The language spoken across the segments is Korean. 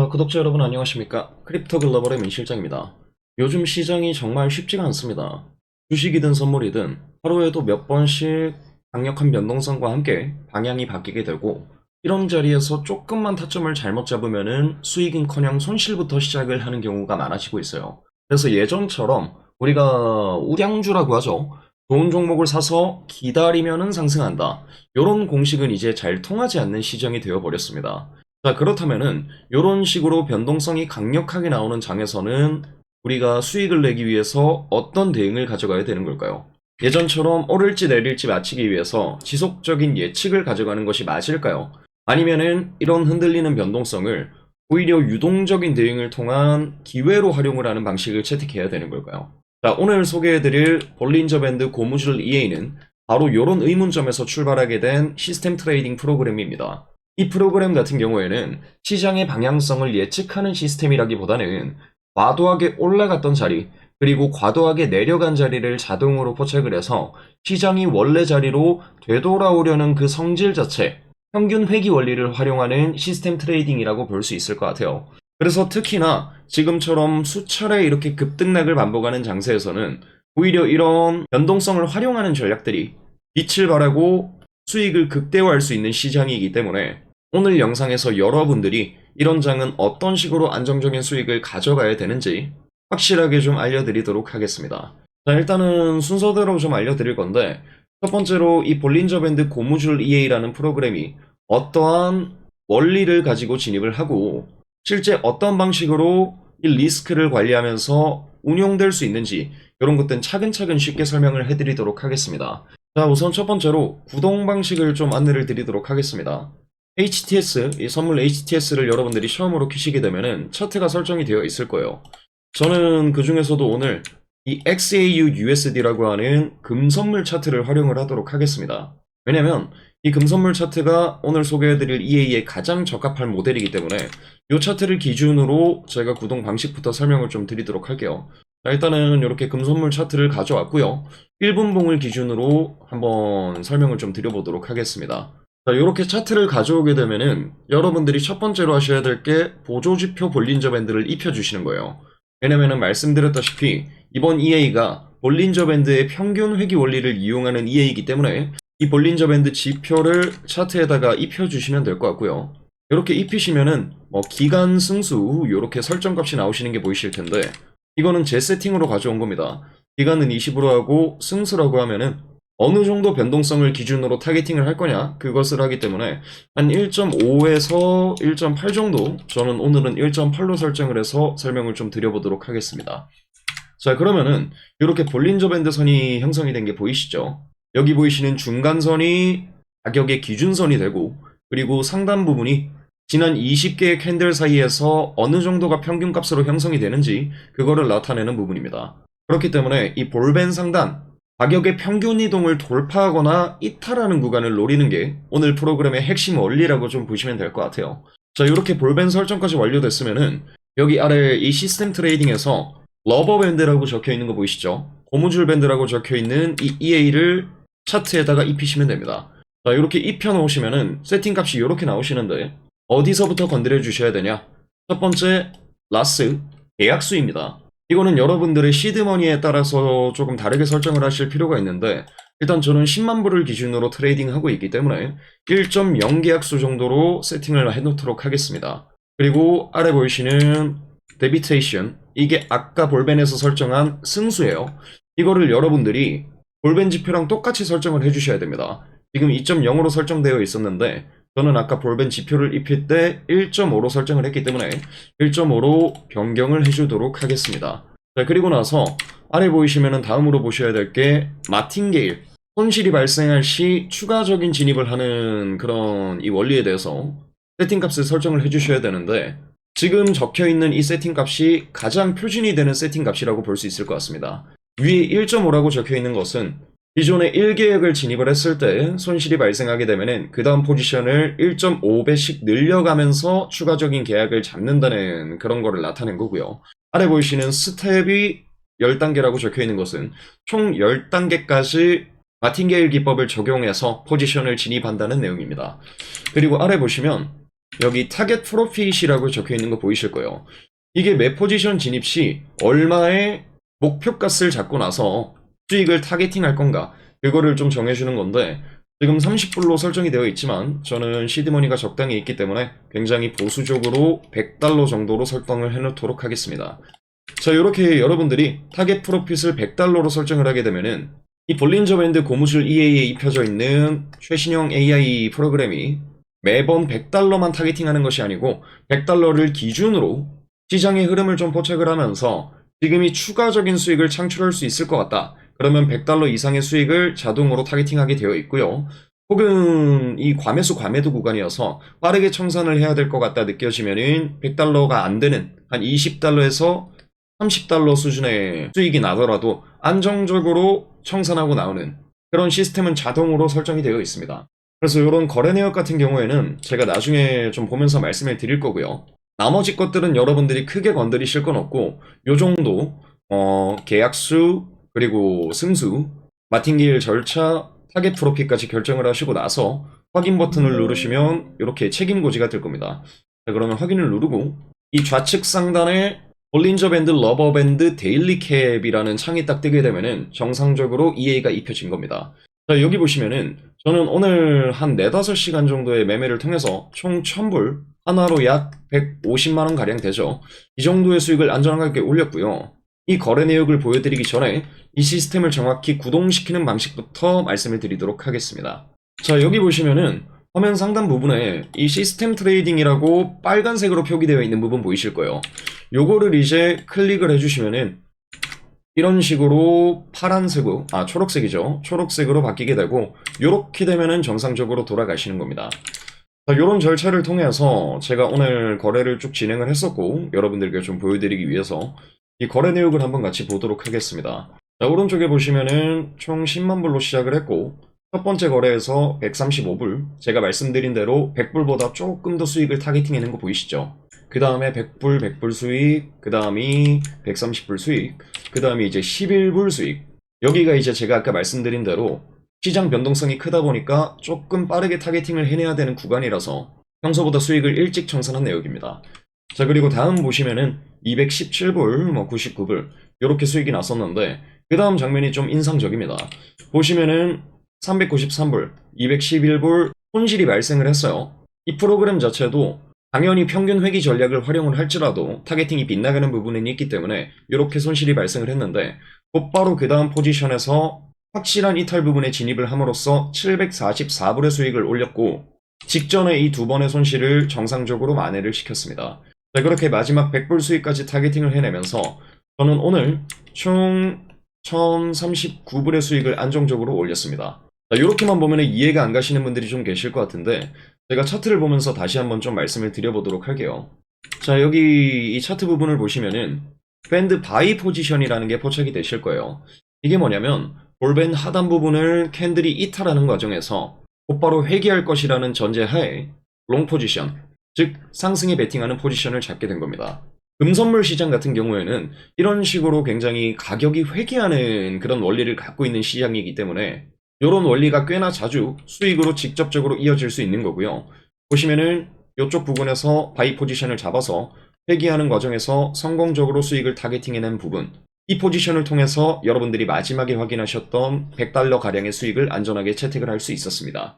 구독자 여러분 안녕하십니까? 크립토 글로벌의 민 실장입니다. 요즘 시장이 정말 쉽지가 않습니다. 주식이든 선물이든 하루에도 몇 번씩 강력한 변동성과 함께 방향이 바뀌게 되고 이런 자리에서 조금만 타점을 잘못 잡으면은 수익은커녕 손실부터 시작을 하는 경우가 많아지고 있어요. 그래서 예전처럼 우리가 우량주라고 하죠. 좋은 종목을 사서 기다리면은 상승한다. 이런 공식은 이제 잘 통하지 않는 시장이 되어버렸습니다. 자, 그렇다면은 이런 식으로 변동성이 강력하게 나오는 장에서는 우리가 수익을 내기 위해서 어떤 대응을 가져가야 되는 걸까요? 예전처럼 오를지 내릴지 맞추기 위해서 지속적인 예측을 가져가는 것이 맞을까요? 아니면은 이런 흔들리는 변동성을 오히려 유동적인 대응을 통한 기회로 활용을 하는 방식을 채택해야 되는 걸까요? 자, 오늘 소개해드릴 볼린저 밴드 고무줄 EA는 바로 이런 의문점에서 출발하게 된 시스템 트레이딩 프로그램입니다. 이 프로그램 같은 경우에는 시장의 방향성을 예측하는 시스템이라기보다는 과도하게 올라갔던 자리, 그리고 과도하게 내려간 자리를 자동으로 포착을 해서 시장이 원래 자리로 되돌아오려는 그 성질 자체, 평균 회귀 원리를 활용하는 시스템 트레이딩이라고 볼 수 있을 것 같아요. 그래서 특히나 지금처럼 수차례 이렇게 급등락을 반복하는 장세에서는 오히려 이런 변동성을 활용하는 전략들이 빛을 발하고 수익을 극대화할 수 있는 시장이기 때문에 오늘 영상에서 여러분들이 이런 장은 어떤 식으로 안정적인 수익을 가져가야 되는지 확실하게 좀 알려드리도록 하겠습니다. 자, 일단은 순서대로 좀 알려드릴 건데 첫 번째로 이 볼린저 밴드 고무줄 EA라는 프로그램이 어떠한 원리를 가지고 진입을 하고 실제 어떤 방식으로 이 리스크를 관리하면서 운용될 수 있는지 이런 것들은 차근차근 쉽게 설명을 해드리도록 하겠습니다. 자, 우선 첫 번째로 구동 방식을 좀 안내를 드리도록 하겠습니다. HTS, 이 선물 HTS를 여러분들이 처음으로 키시게 되면은 차트가 설정이 되어 있을 거예요. 저는 그 중에서도 오늘 이 XAU USD라고 하는 금선물 차트를 활용을 하도록 하겠습니다. 왜냐면 이 금선물 차트가 오늘 소개해드릴 EA에 가장 적합한 모델이기 때문에 이 차트를 기준으로 제가 구동 방식부터 설명을 좀 드리도록 할게요. 자, 일단은 이렇게 금선물 차트를 가져왔고요. 1분봉을 기준으로 한번 설명을 좀 드려보도록 하겠습니다. 자, 이렇게 차트를 가져오게 되면은 여러분들이 첫 번째로 하셔야 될 게 보조지표 볼린저 밴드를 입혀주시는 거예요. 왜냐면은 말씀드렸다시피 이번 EA가 볼린저 밴드의 평균 회귀 원리를 이용하는 EA이기 때문에 이 볼린저 밴드 지표를 차트에다가 입혀주시면 될 것 같고요. 이렇게 입히시면은 뭐 기간 승수 이렇게 설정값이 나오시는 게 보이실 텐데 이거는 제 세팅으로 가져온 겁니다. 기간은 20으로 하고 승수라고 하면은 어느 정도 변동성을 기준으로 타겟팅을 할 거냐 그것을 하기 때문에 한 1.5에서 1.8 정도 저는 오늘은 1.8로 설정을 해서 설명을 좀 드려보도록 하겠습니다. 자, 그러면은 이렇게 볼린저 밴드 선이 형성이 된 게 보이시죠? 여기 보이시는 중간선이 가격의 기준선이 되고 그리고 상단 부분이 지난 20개의 캔들 사이에서 어느 정도가 평균값으로 형성이 되는지 그거를 나타내는 부분입니다. 그렇기 때문에 이 볼밴 상단 가격의 평균 이동을 돌파하거나 이탈하는 구간을 노리는 게 오늘 프로그램의 핵심 원리라고 좀 보시면 될 것 같아요. 자, 이렇게 볼밴 설정까지 완료됐으면은 여기 아래 이 시스템 트레이딩에서 러버 밴드라고 적혀 있는 거 보이시죠? 고무줄 밴드라고 적혀 있는 이 EA를 차트에다가 입히시면 됩니다. 자, 이렇게 입혀 놓으시면은 세팅 값이 이렇게 나오시는데 어디서부터 건드려 주셔야 되냐? 첫 번째, 라스, 계약수입니다. 이거는 여러분들의 시드머니에 따라서 조금 다르게 설정을 하실 필요가 있는데 일단 저는 10만 불을 기준으로 트레이딩 하고 있기 때문에 1.0 계약수 정도로 세팅을 해놓도록 하겠습니다. 그리고 아래 보이시는 데비테이션, 이게 아까 볼벤에서 설정한 승수예요. 이거를 여러분들이 볼벤 지표랑 똑같이 설정을 해주셔야 됩니다. 지금 2.0으로 설정되어 있었는데 저는 아까 볼벤 지표를 입힐 때 1.5로 설정을 했기 때문에 1.5로 변경을 해주도록 하겠습니다. 자, 그리고 나서 아래 보이시면은 다음으로 보셔야 될 게 마틴게일, 손실이 발생할 시 추가적인 진입을 하는 그런 이 원리에 대해서 세팅값을 설정을 해주셔야 되는데 지금 적혀있는 이 세팅값이 가장 표준이 되는 세팅값이라고 볼 수 있을 것 같습니다. 위에 1.5라고 적혀있는 것은 기존에 1계획을 진입을 했을 때 손실이 발생하게 되면은 그 다음 포지션을 1.5배씩 늘려가면서 추가적인 계약을 잡는다는 그런 거를 나타낸 거고요. 아래 보이시는 스텝이 10단계라고 적혀 있는 것은 총 10단계까지 마틴게일 기법을 적용해서 포지션을 진입한다는 내용입니다. 그리고 아래 보시면 여기 타겟 프로핏이라고 적혀 있는 거 보이실 거예요. 이게 매 포지션 진입 시 얼마의 목표값을 잡고 나서 수익을 타겟팅할 건가, 그거를 좀 정해주는 건데, 지금 30불로 설정이 되어 있지만 저는 시드머니가 적당히 있기 때문에 굉장히 보수적으로 100달러 정도로 설정을 해놓도록 하겠습니다. 자, 이렇게 여러분들이 타겟 프로핏을 100달러로 설정을 하게 되면은 이 볼린저 밴드 고무줄 EA에 입혀져 있는 최신형 AI 프로그램이 매번 100달러만 타겟팅하는 것이 아니고 100달러를 기준으로 시장의 흐름을 좀 포착을 하면서 지금이 추가적인 수익을 창출할 수 있을 것 같다, 그러면 100달러 이상의 수익을 자동으로 타겟팅하게 되어 있고요. 혹은 이 과매수 과매도 구간이어서 빠르게 청산을 해야 될 것 같다 느껴지면은 100달러가 안 되는 한 20달러에서 30달러 수준의 수익이 나더라도 안정적으로 청산하고 나오는 그런 시스템은 자동으로 설정이 되어 있습니다. 그래서 이런 거래 내역 같은 경우에는 제가 나중에 좀 보면서 말씀을 드릴 거고요. 나머지 것들은 여러분들이 크게 건드리실 건 없고, 요 정도 계약수, 그리고 승수, 마틴게일 절차, 타겟 프로핏까지 결정을 하시고 나서 확인 버튼을 누르시면 이렇게 책임 고지가 될 겁니다. 자, 그러면 확인을 누르고 이 좌측 상단에 볼린저 밴드 러버 밴드 데일리 캡이라는 창이 딱 뜨게 되면은 정상적으로 EA가 입혀진 겁니다. 자, 여기 보시면은 저는 오늘 한 4, 5시간 정도의 매매를 통해서 총 1000불, 하나로 약 150만원 가량 되죠. 이 정도의 수익을 안전하게 올렸고요. 이 거래 내역을 보여드리기 전에 이 시스템을 정확히 구동시키는 방식부터 말씀을 드리도록 하겠습니다. 자, 여기 보시면은 화면 상단 부분에 이 시스템 트레이딩이라고 빨간색으로 표기되어 있는 부분 보이실 거예요. 요거를 이제 클릭을 해주시면은 이런 식으로 파란색으로, 초록색이죠. 초록색으로 바뀌게 되고, 요렇게 되면은 정상적으로 돌아가시는 겁니다. 자, 요런 절차를 통해서 제가 오늘 거래를 쭉 진행을 했었고, 여러분들께 좀 보여드리기 위해서 이 거래 내역을 한번 같이 보도록 하겠습니다. 자, 오른쪽에 보시면은 총 10만 불로 시작을 했고, 첫 번째 거래에서 135불, 제가 말씀드린 대로 100불보다 조금 더 수익을 타겟팅해낸 거 보이시죠? 그 다음에 100불, 100불 수익, 그 다음이 130불 수익, 그 다음에 이제 11불 수익. 여기가 이제 제가 아까 말씀드린 대로 시장 변동성이 크다 보니까 조금 빠르게 타겟팅을 해내야 되는 구간이라서 평소보다 수익을 일찍 청산한 내역입니다. 자, 그리고 다음 보시면은 217불, 99불 이렇게 수익이 났었는데, 그 다음 장면이 좀 인상적입니다. 보시면은 393불, 211불 손실이 발생을 했어요. 이 프로그램 자체도 당연히 평균 회귀 전략을 활용을 할지라도 타겟팅이 빗나가는 부분이 있기 때문에 이렇게 손실이 발생을 했는데, 곧바로 그 다음 포지션에서 확실한 이탈 부분에 진입을 함으로써 744불의 수익을 올렸고, 직전에 이 두 번의 손실을 정상적으로 만회를 시켰습니다. 자, 그렇게 마지막 100불 수익까지 타겟팅을 해내면서 저는 오늘 총 1039불의 수익을 안정적으로 올렸습니다. 자, 이렇게만 보면 이해가 안 가시는 분들이 좀 계실 것 같은데, 제가 차트를 보면서 다시 한번 좀 말씀을 드려보도록 할게요. 자, 여기 이 차트 부분을 보시면은 밴드 바이 포지션이라는 게 포착이 되실 거예요. 이게 뭐냐면 볼밴 하단 부분을 캔들이 이탈하는 과정에서 곧바로 회귀할 것이라는 전제하에 롱 포지션, 즉 상승에 베팅하는 포지션을 잡게 된 겁니다. 금선물 시장 같은 경우에는 이런 식으로 굉장히 가격이 회귀하는 그런 원리를 갖고 있는 시장이기 때문에 이런 원리가 꽤나 자주 수익으로 직접적으로 이어질 수 있는 거고요. 보시면은 이쪽 부분에서 바이 포지션을 잡아서 회귀하는 과정에서 성공적으로 수익을 타겟팅해낸 부분, 이 포지션을 통해서 여러분들이 마지막에 확인하셨던 100달러 가량의 수익을 안전하게 채택을 할 수 있었습니다.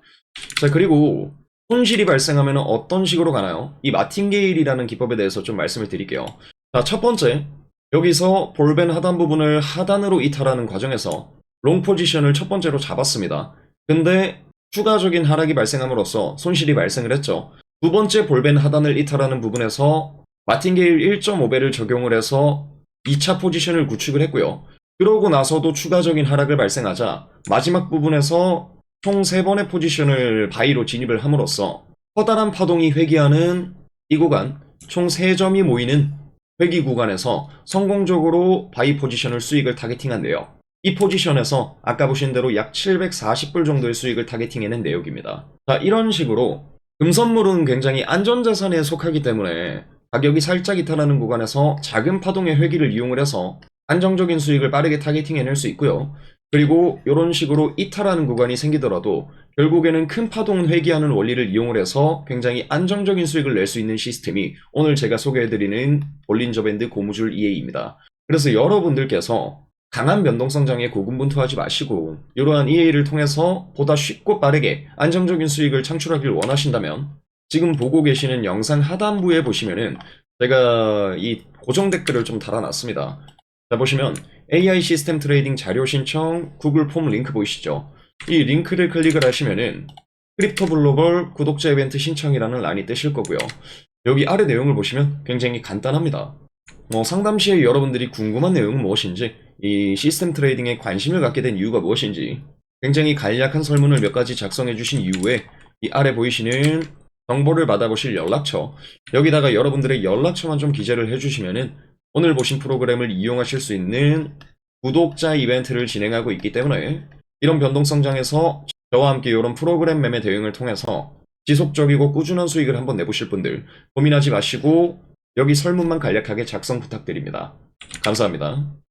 자, 그리고 손실이 발생하면 어떤 식으로 가나요? 이 마틴게일이라는 기법에 대해서 좀 말씀을 드릴게요. 자, 첫 번째, 여기서 볼벤 하단 부분을 하단으로 이탈하는 과정에서 롱 포지션을 첫 번째로 잡았습니다. 근데 추가적인 하락이 발생함으로써 손실이 발생을 했죠. 두 번째 볼벤 하단을 이탈하는 부분에서 마틴게일 1.5배를 적용을 해서 2차 포지션을 구축을 했고요. 그러고 나서도 추가적인 하락을 발생하자 마지막 부분에서 총 3번의 포지션을 바이로 진입을 함으로써 커다란 파동이 회귀하는 이 구간, 총 3점이 모이는 회귀 구간에서 성공적으로 바이 포지션을 수익을 타겟팅한 내역. 이 포지션에서 아까 보신 대로 약 740불 정도의 수익을 타겟팅해낸 내역입니다. 자, 이런 식으로 금선물은 굉장히 안전자산에 속하기 때문에 가격이 살짝 이탈하는 구간에서 작은 파동의 회귀를 이용을 해서 안정적인 수익을 빠르게 타겟팅해낼 수 있고요. 그리고 이런 식으로 이탈하는 구간이 생기더라도 결국에는 큰 파동은 회귀하는 원리를 이용을 해서 굉장히 안정적인 수익을 낼 수 있는 시스템이 오늘 제가 소개해드리는 볼린저밴드 고무줄 EA입니다. 그래서 여러분들께서 강한 변동성장에 고군분투하지 마시고 이러한 EA를 통해서 보다 쉽고 빠르게 안정적인 수익을 창출하길 원하신다면 지금 보고 계시는 영상 하단부에 보시면은 제가 이 고정 댓글을 좀 달아놨습니다. 자, 보시면 AI 시스템 트레이딩 자료 신청 구글 폼 링크 보이시죠? 이 링크를 클릭을 하시면은 크립토 글로벌 구독자 이벤트 신청이라는 란이 뜨실 거고요. 여기 아래 내용을 보시면 굉장히 간단합니다. 상담 시에 여러분들이 궁금한 내용은 무엇인지, 이 시스템 트레이딩에 관심을 갖게 된 이유가 무엇인지 굉장히 간략한 설문을 몇 가지 작성해 주신 이후에 이 아래 보이시는 정보를 받아보실 연락처, 여기다가 여러분들의 연락처만 좀 기재를 해주시면은 오늘 보신 프로그램을 이용하실 수 있는 구독자 이벤트를 진행하고 있기 때문에 이런 변동성장에서 저와 함께 이런 프로그램 매매 대응을 통해서 지속적이고 꾸준한 수익을 한번 내보실 분들 고민하지 마시고 여기 설문만 간략하게 작성 부탁드립니다. 감사합니다.